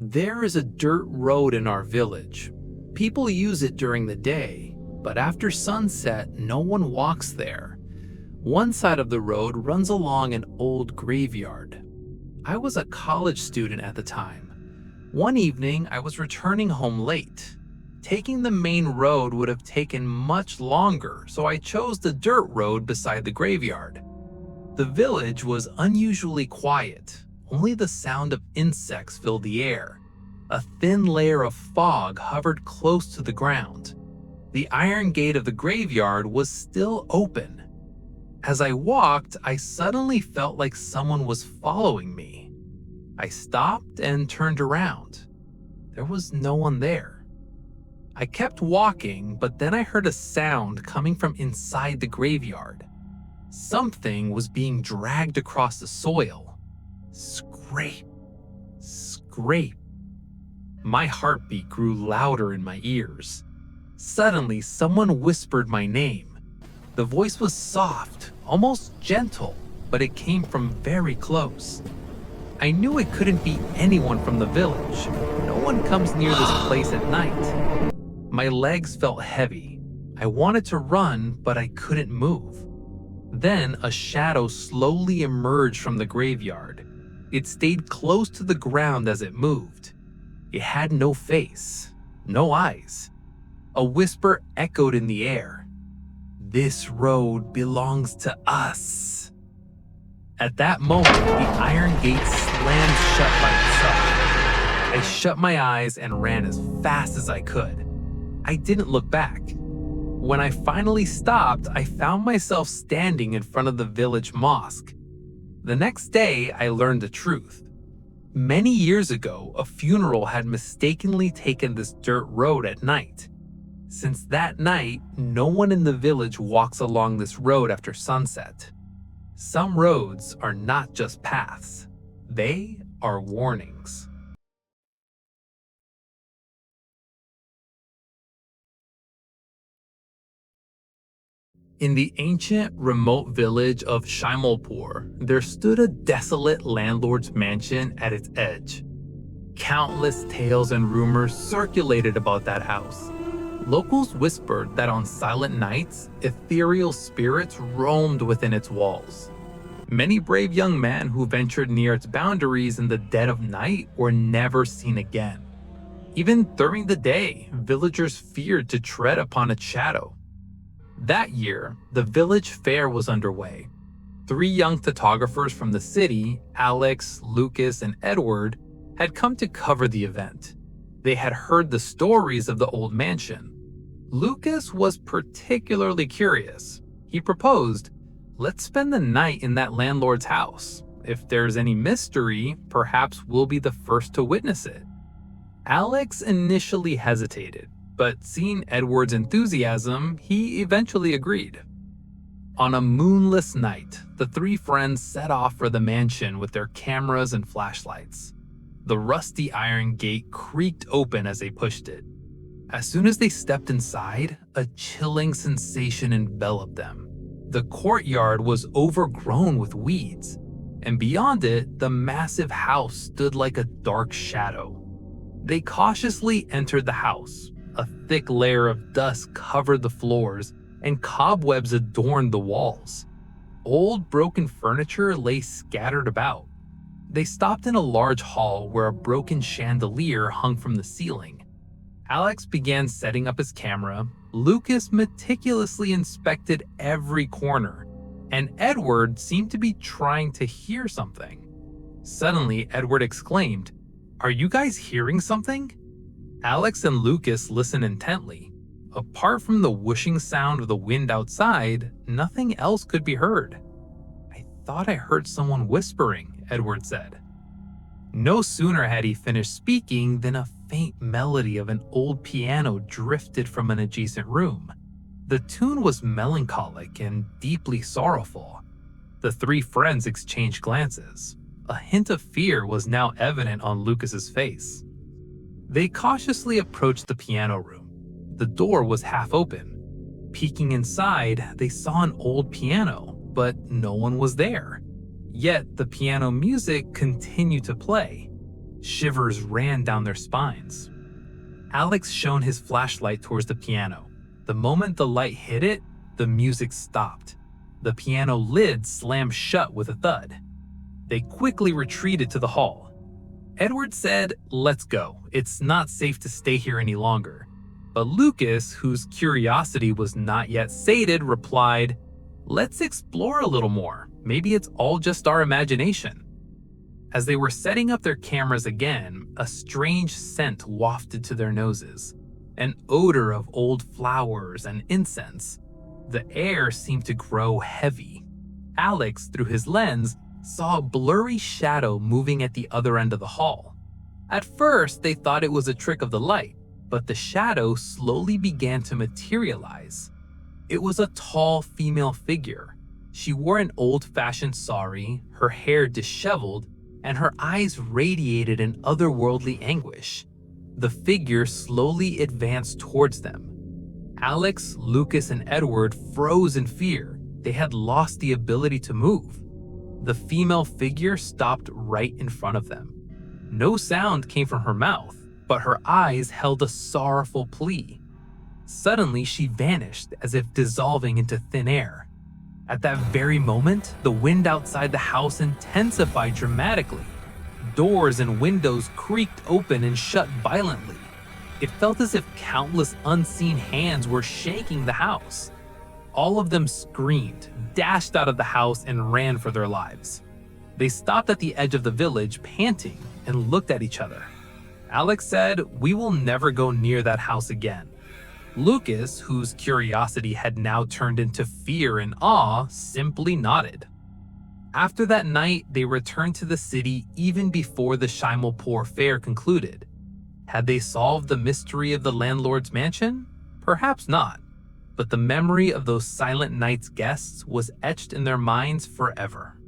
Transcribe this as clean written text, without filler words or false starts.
There is a dirt road in our village. People use it during the day, but after sunset, no one walks there. One side of the road runs along an old graveyard. I was a college student at the time. One evening, I was returning home late. Taking the main road would have taken much longer, so I chose the dirt road beside the graveyard. The village was unusually quiet. Only the sound of insects filled the air. A thin layer of fog hovered close to the ground. The iron gate of the graveyard was still open. As I walked, I suddenly felt like someone was following me. I stopped and turned around. There was no one there. I kept walking, but then I heard a sound coming from inside the graveyard. Something was being dragged across the soil. Scrape, scrape. My heartbeat grew louder in my ears. Suddenly, someone whispered my name. The voice was soft, almost gentle, but it came from very close. I knew it couldn't be anyone from the village. No one comes near this place at night. My legs felt heavy. I wanted to run, but I couldn't move. Then a shadow slowly emerged from the graveyard. It stayed close to the ground as it moved. It had no face, no eyes. A whisper echoed in the air. "This road belongs to us." At that moment, the iron gate slammed shut by itself. I shut my eyes and ran as fast as I could. I didn't look back. When I finally stopped, I found myself standing in front of the village mosque. The next day, I learned the truth. Many years ago, a funeral had mistakenly taken this dirt road at night. Since that night, no one in the village walks along this road after sunset. Some roads are not just paths, they are warnings. In the ancient, remote village of Shimolpur, there stood a desolate landlord's mansion at its edge. Countless tales and rumors circulated about that house. Locals whispered that on silent nights, ethereal spirits roamed within its walls. Many brave young men who ventured near its boundaries in the dead of night were never seen again. Even during the day, villagers feared to tread upon its shadow. That year, the village fair was underway. 3 young photographers from the city, Alex, Lucas, and Edward, had come to cover the event. They had heard the stories of the old mansion. Lucas was particularly curious. He proposed, "Let's spend the night in that landlord's house. If there's any mystery, perhaps we'll be the first to witness it." Alex initially hesitated, but seeing Edward's enthusiasm, he eventually agreed. On a moonless night, the 3 friends set off for the mansion with their cameras and flashlights. The rusty iron gate creaked open as they pushed it. As soon as they stepped inside, a chilling sensation enveloped them. The courtyard was overgrown with weeds, and beyond it, the massive house stood like a dark shadow. They cautiously entered the house. A thick layer of dust covered the floors, and cobwebs adorned the walls. Old broken furniture lay scattered about. They stopped in a large hall where a broken chandelier hung from the ceiling. Alex began setting up his camera. Lucas meticulously inspected every corner, and Edward seemed to be trying to hear something. Suddenly, Edward exclaimed, "Are you guys hearing something?" Alex and Lucas listened intently. Apart from the whooshing sound of the wind outside, nothing else could be heard. "I thought I heard someone whispering," Edward said. No sooner had he finished speaking than a faint melody of an old piano drifted from an adjacent room. The tune was melancholic and deeply sorrowful. The 3 friends exchanged glances. A hint of fear was now evident on Lucas's face. They cautiously approached the piano room. The door was half open. Peeking inside, they saw an old piano, but no one was there. Yet the piano music continued to play. Shivers ran down their spines. Alex shone his flashlight towards the piano. The moment the light hit it, the music stopped. The piano lid slammed shut with a thud. They quickly retreated to the hall. Edward said, "Let's go. It's not safe to stay here any longer." But Lucas, whose curiosity was not yet sated, replied, "Let's explore a little more. Maybe it's all just our imagination." As they were setting up their cameras again, a strange scent wafted to their noses, an odor of old flowers and incense. The air seemed to grow heavy. Alex, through his lens, saw a blurry shadow moving at the other end of the hall. At first, they thought it was a trick of the light, but the shadow slowly began to materialize. It was a tall female figure. She wore an old-fashioned sari, her hair disheveled, and her eyes radiated an otherworldly anguish. The figure slowly advanced towards them. Alex, Lucas, and Edward froze in fear. They had lost the ability to move. The female figure stopped right in front of them. No sound came from her mouth, but her eyes held a sorrowful plea. Suddenly, she vanished as if dissolving into thin air. At that very moment, the wind outside the house intensified dramatically. Doors and windows creaked open and shut violently. It felt as if countless unseen hands were shaking the house. All of them screamed, dashed out of the house, and ran for their lives. They stopped at the edge of the village, panting, and looked at each other. Alex said, "We will never go near that house again." Lucas, whose curiosity had now turned into fear and awe, simply nodded. After that night, they returned to the city even before the Shimalpur fair concluded. Had they solved the mystery of the landlord's mansion? Perhaps not, but the memory of those silent night's guests was etched in their minds forever.